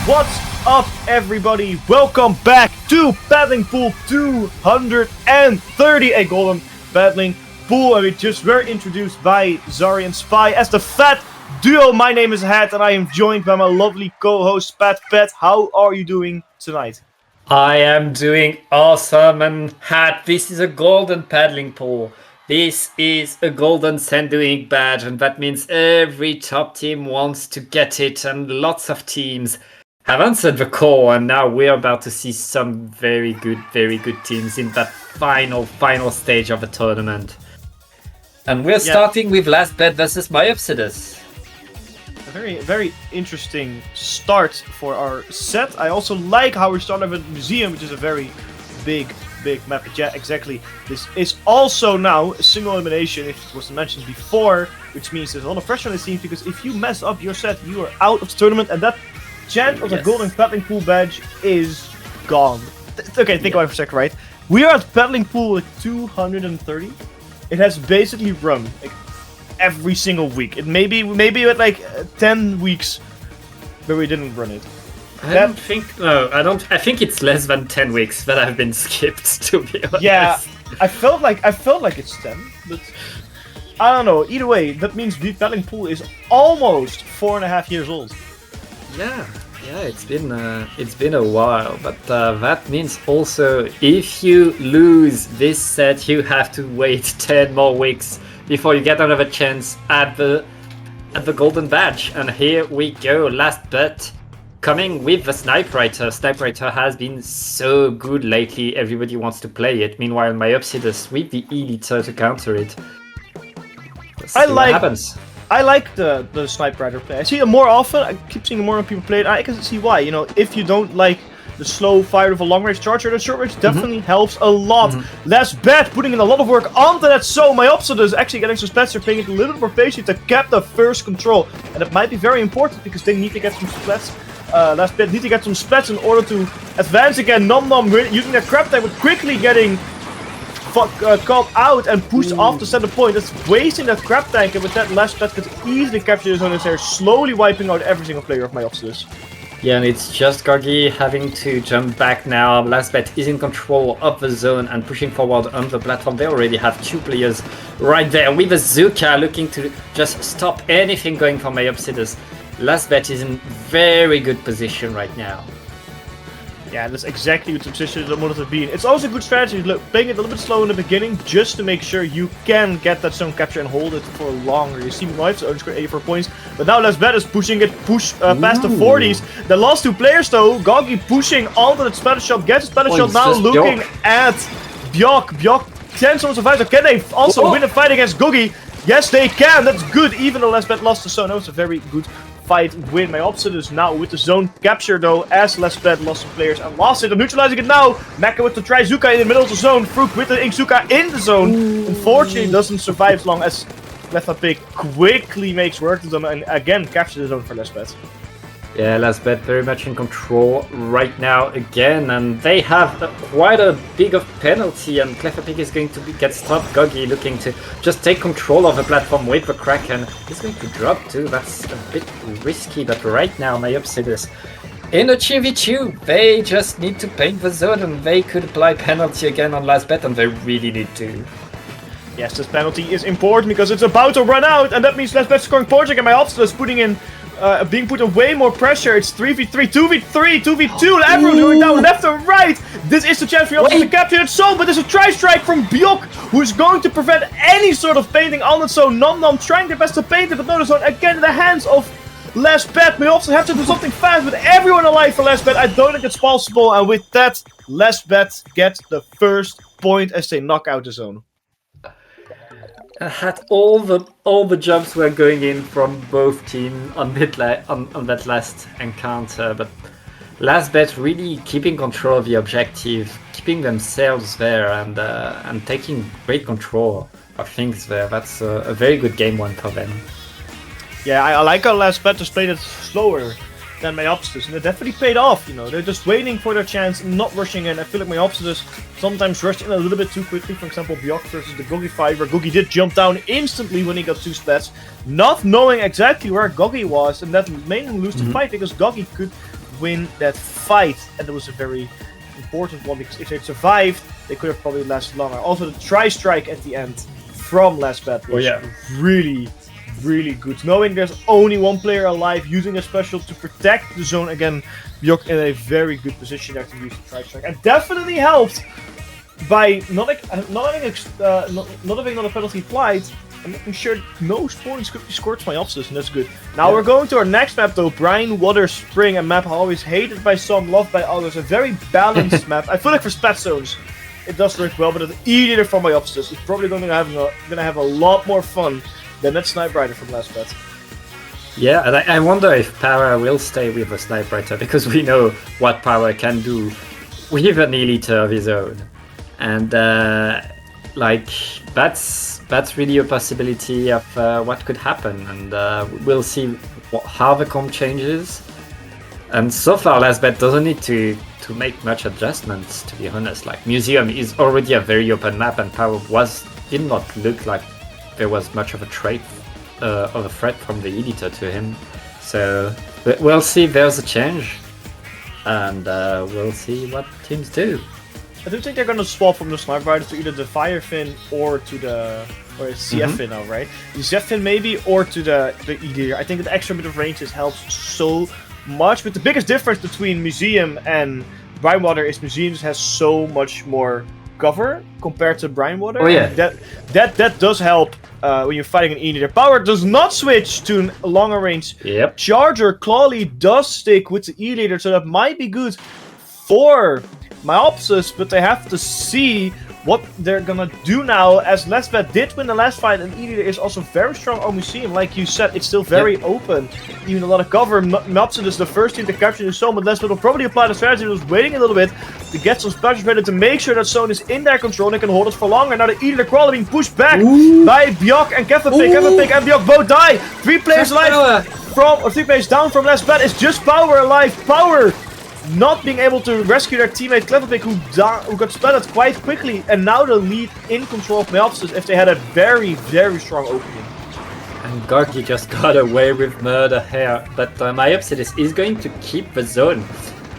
What's up, everybody? Welcome back to Paddling Pool 230, a golden paddling pool. And we just were introduced by Zari and Spy as the Fat Duo. My name is Hat, and I am joined by my lovely co-host Pat. Pat, how are you doing tonight? I am doing awesome, and Hat, this is a golden paddling pool. This is a golden sand-doing badge, and that means every top team wants to get it, and lots of teams have answered the call, and now we're about to see some very good teams in that final stage of the tournament. And we're starting with Last Bet versus Myopsidus. A very interesting start for our set. I also like how we're starting with a museum, which is a very big map. But yeah, exactly. This is also now a single elimination, if it was mentioned before, which means there's a lot of pressure on the team, because if you mess up your set, you are out of the tournament, and that chance of the golden paddling pool badge is gone. Okay, think about it for a second, right? We are at paddling pool at 230. It has basically run like every single week. It maybe at like 10 weeks where we didn't run it. I think it's less than 10 weeks that have been skipped, to be honest. Yeah, I felt like it's 10, but I don't know. Either way, that means the paddling pool is almost 4.5 years old. Yeah, it's been a while, but that means also if you lose this set, you have to wait 10 more weeks before you get another chance at the golden badge. And here we go, Last Bet coming with the Sniper. Sniper has been so good lately, everybody wants to play it. Meanwhile, Myopsidus with the Elite to counter it. What happens. I like the Sniper Rider play. I see it more often. I keep seeing more people play it. I can see why. You know, if you don't like the slow fire of a long range charger, the short range definitely helps a lot. Last Bet putting in a lot of work onto that. So Myopsidus actually getting some splats. They're playing it a little bit more patient to cap the first control, and it might be very important because they need to get some splats. Last Bet need to get some splats in order to advance again. Nom using that crab tank, but quickly getting called out and pushed off the center point. That's wasting that crab tank, and with that Last Bet could easily capture the zone as they're slowly wiping out every single player of Myopsidus. Yeah, and it's just Gogi having to jump back now. Last Bet is in control of the zone and pushing forward on the platform. They already have 2 players right there with a Zuka looking to just stop anything going for Myopsidus. Last Bet is in very good position right now. Yeah, that's exactly what the position I wanted to be in. It's also a good strategy, playing it a little bit slow in the beginning, just to make sure you can get that zone capture and hold it for longer. You see Myopsidus only scored 84 points, but now Last Bet is pushing it past the 40s. The last 2 players though, Gogi pushing onto the splatter shot, gets a splatter shot now, looking at Bjok. Bjok 10 souls of so can they also win a fight against Gogi? Yes, they can. That's good, even though Last Bet lost the zone. That was a very good fight with Myopsidus now with the zone capture though, as Last Bet lost some players and lost it. I'm neutralizing it now. Mecha with the Trizuka in the middle of the zone. Fruk with the Inkzuka in the zone. Unfortunately, doesn't survive as long as Last Bet quickly makes work of them and again captures the zone for Last Bet. Yeah, Last Bet very much in control right now again, and they have quite a big of penalty, and Cleverpig is going to get stopped. Gogi looking to just take control of the platform with the Kraken. He's going to drop too, that's a bit risky, but right now Myopsidus in a 2v2, they just need to paint the zone and they could apply penalty again on Last Bet, and they really need to. Yes, this penalty is important because it's about to run out, and that means Last Bet scoring points again. Myopsidus putting in being put in way more pressure. It's 3v3, 2v3, 2v2. Everyone going down left and right. This is the chance for Myopsidus to capture it. So, but there's a tri-strike from Bjok, who's going to prevent any sort of painting on it. So, Nom trying their best to paint it, but no, the zone again in the hands of Last Bet. Myopsidus have to do something fast with everyone alive for Last Bet. I don't think it's possible, and with that, Last Bet gets the first point as they knock out the zone. Had all the jumps were going in from both teams on that last encounter, but Last Bet really keeping control of the objective, keeping themselves there, and taking great control of things there. That's a very good game one for them. Yeah, I like how Last Bet just played it slower than Myopsidus, and it definitely paid off. You know, they're just waiting for their chance, not rushing in. I feel like Myopsidus sometimes rushed in a little bit too quickly. For example, Bjok versus the Gogi fight, where Gogi did jump down instantly when he got 2 splats, not knowing exactly where Gogi was, and that made him lose the fight because Gogi could win that fight, and it was a very important one because if they survived, they could have probably lasted longer. Also, the tri-strike at the end from Last Bet was really, really good. Knowing there's only one player alive, using a special to protect the zone again, Bjork in a very good position there to use the tri-strike, and definitely helped by not having another penalty applied. I'm making sure no points could be scored to Myopsidus, and that's good. Now we're going to our next map though, Brine Water Spring, a map always hated by some, loved by others. A very balanced map. I feel like for spat zones, it does work well, but an E-leader from Myopsidus is probably going to have a lot more fun than that Snipe Rider from Last Bet. Yeah, and I wonder if Power will stay with the Snipe Rider, because we know what Power can do with an E-leader of his own. And like that's really a possibility of what could happen, and we'll see how the comp changes. And so far, Last Bet doesn't need to make much adjustments, to be honest. Like Museum is already a very open map, and Power did not look like there was much of a threat from the editor to him. So we'll see if there's a change, and we'll see what teams do. I do think they're gonna swap from the Snipe Rider to either the Fire Fin or to the CF Fin now, right? The CF Fin maybe, or to the E-Leader. I think the extra bit of ranges helps so much, but the biggest difference between Museum and Brine Water is Museum just has so much more cover compared to Brine Water. Oh yeah, that does help when you're fighting an E-Leader. Power does not switch to a longer range. Yep. Charger Clawly does stick with the E-Leader, so that might be good for Myopsis, but they have to see what they're gonna do now, as Last Bet did win the last fight, and E-Leader is also very strong on Museum. Like you said, it's still very open, even a lot of cover. Myopsis is the first team to capture the zone, but Last Bet will probably apply the strategy. It was waiting a little bit to get some specials ready to make sure that zone is in their control and they can hold it for longer. Now the E-Leader Crawler being pushed back by Bjork and Kevin Pig. Kevin Pig and Bjork both die. 3 players alive from, or 3 players down from Last Bet. It's just Power alive. Power not being able to rescue their teammate Cleverpick, who got splattered quite quickly, and now the lead in control of Myopsis if they had a very, very strong opening. And Gorky just got away with murder here, but Myopsis is going to keep the zone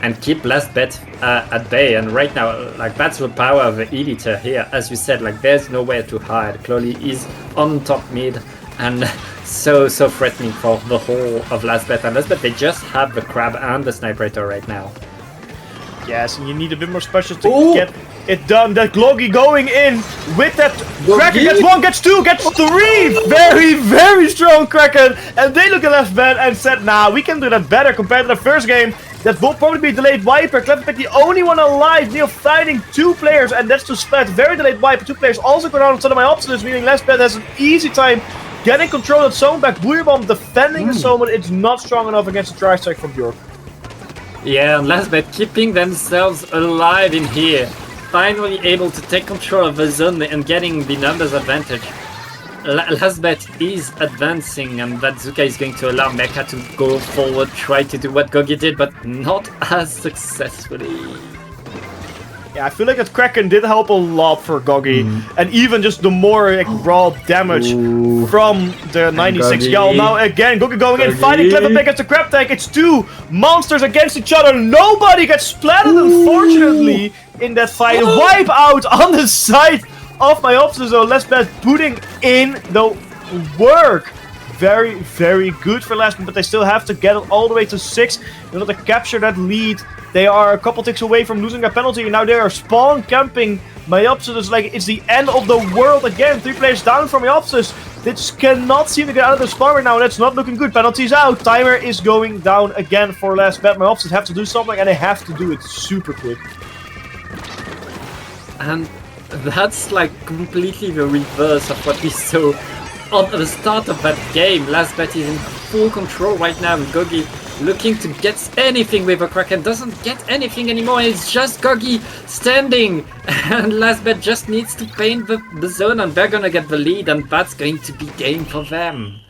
and keep Last Bet at bay. And right now, like, that's the power of the editor here. As you said, like, there's nowhere to hide. Clolly is on top mid, and so threatening for the whole of Last Bet. And Last Bet, they just have the Crab and the Sniper right now. Yes, and you need a bit more specials to get it done. That Gloggy going in with that Kraken. Gets 1, gets 2, gets 3! Very, very strong Kraken. And they look at Last Bet and said, nah, we can do that better compared to the first game. That will probably be delayed wiper. Cleverpick, the only one alive. Neil fighting 2 players, and that's to splat. Very delayed wiper. 2 players also go down instead of Myopsis, meaning Last Bet has an easy time getting control of zone back. Booyabomb defending the zone, but it's not strong enough against the tri-strike from Bjork. Yeah, and Last Bet keeping themselves alive in here. Finally able to take control of the zone and getting the numbers advantage. Last Bet is advancing, and that Zuka is going to allow Mecha to go forward, try to do what Gogi did, but not as successfully. Yeah, I feel like that Kraken did help a lot for Gogi, and even just the more like, raw damage from the 96 Gal. Now again, Gogi going in, fighting Cleverpick against the Crab Tank. It's 2 monsters against each other. Nobody gets splattered, unfortunately, in that fight. Wipe out on the side of Myopsis, though. Last Bet putting in the work. Very, very good for Last Bet, but they still have to get it all the way to 6 in order to capture that lead. They are a couple ticks away from losing their penalty, and now they are spawn camping Myopsis. Like, it's the end of the world again. 3 players down from Myopsis. They just cannot seem to get out of the spawn right now. That's not looking good. Penalties out. Timer is going down again for Last Bet. Myopsis have to do something, and they have to do it super quick. And that's like completely the reverse of what we saw at the start of that game. Last Bet is in full control right now, and Gogi looking to get anything with a Kraken, doesn't get anything anymore. It's just Gogi standing, and Last Bet just needs to paint the zone, and they're gonna get the lead, and that's going to be game for them.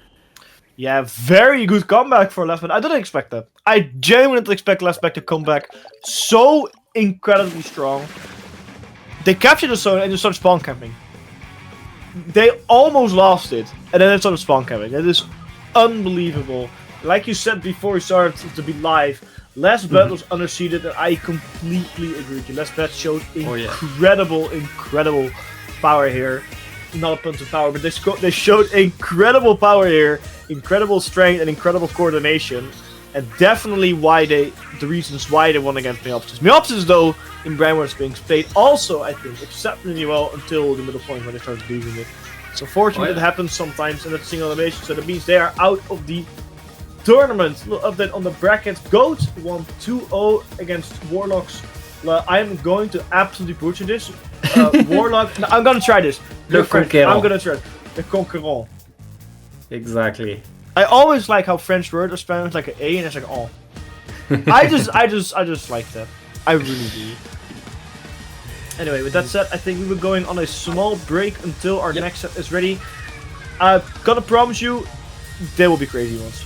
Yeah, very good comeback for Last Bet. I didn't expect that. I genuinely didn't expect Last Bet to come back so incredibly strong. They captured the zone and just started spawn camping. They almost lost it, and then they started spawn camping. That is unbelievable. Like you said before we started to be live, Last bet was underseeded, and I completely agree with you. Last bet showed incredible power here. Not a punch of power, but they showed incredible power here, incredible strength, and incredible coordination. And definitely the reasons why they won against Myopsidus. Myopsidus, though, in Brainwash being played also, I think, exceptionally well until the middle point when they started losing it. So fortunately, it happens sometimes in that single elimination, so that means they are out of the tournament. Little update on the brackets. Goat won 2-0 against Warlocks. I'm going to absolutely butcher this. Warlock. No, I'm gonna try this. Le Conquérant. I'm gonna try it. Le Conquérant. Exactly. I always like how French words are spelled like an A and it's like oh. I just like that. I really do. Anyway, with that said, I think we were going on a small break until our next set is ready. Gotta promise you, they will be crazy ones.